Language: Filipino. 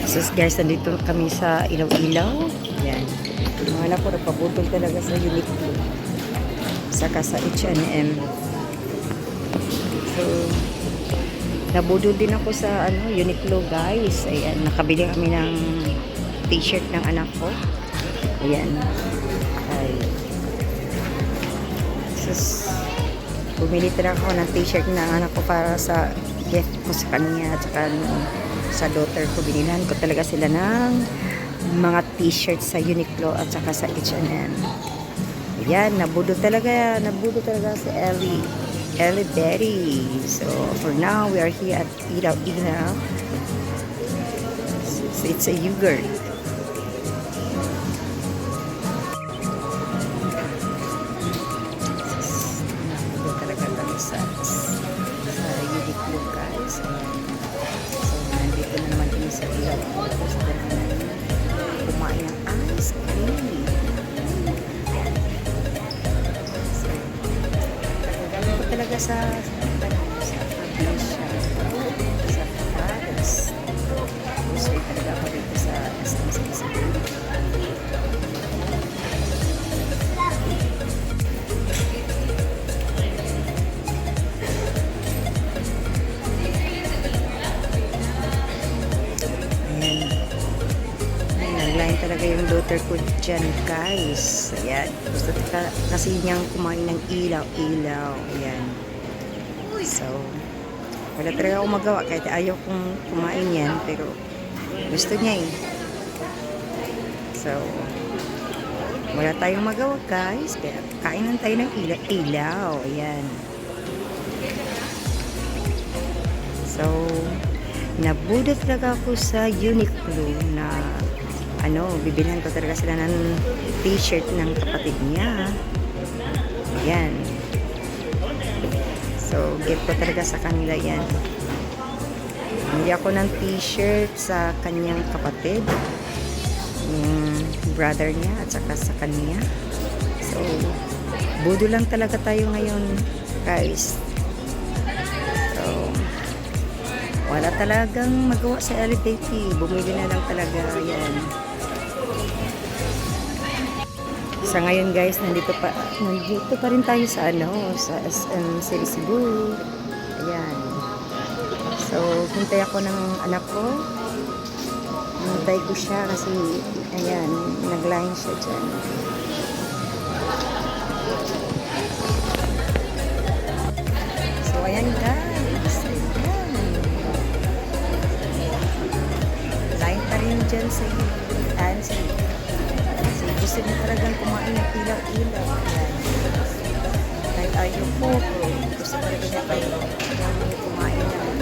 So guys, nandito kami sa Ilaw-Ilaw. Yan. Mga anak ko nagpabutol talaga sa Uniqlo. Saka sa H&M. So, nabudol din ako sa Uniqlo guys. Ayan, nakabili kami ng t-shirt ng anak ko. Ayan. Ay. Sus. Bumili talaga ako ng t-shirt ng anak ko para sa gift ko sa kanya at saka sa daughter ko. Binilan ko talaga sila ng mga t-shirt sa Uniqlo at saka sa H&M. Ayan, nabudo talaga si Ellie Betty. So for now we are here at Ilaw-Ilaw. So it's a yogurt. Nabudo talaga kami sa Uniqlo guys. So nandito na naman kami sa Ilaw-Ilaw. Gusto ko naman kumain ng ice cream. Talaga sa probinsya, sa province. Gusto talaga ako dito sa SM. Nag-line talaga yung daughter ko dyan guys. Ayan. Gusto kasi niyang kumain ng ilaw-ilaw. Ayan. So, wala talaga akong magawa kahit ayaw kong kumain yan. Pero, gusto niya eh. So, wala tayong magawa guys. Kaya, kainan tayo ng ilaw-ilaw. Ayan. So, nabudo talaga ako sa Uniqlo na bibilhan ko talaga sila ng t-shirt ng kapatid niya. Ayan. So, gift ko talaga sa kanila yan. Hindi ako ng t-shirt sa kanyang kapatid, yung brother niya at saka sa kanya. So, budo lang talaga tayo ngayon guys. So, wala talagang magawa sa LBT. Bumili na lang talaga yan. Sa ngayon guys, nandito pa rin tayo sa sa SM Cebu. Ayan. So, hintay ako ng anak ko. Hintay ko siya kasi ayan, nag-line siya dyan. So, ayan guys. Ayan. Line pa rin dyan sa Ansi. Gusto niya talagang kumain ng ilaw-ilaw. Kahit ayaw po, gusto talaga niya kayo kumain ng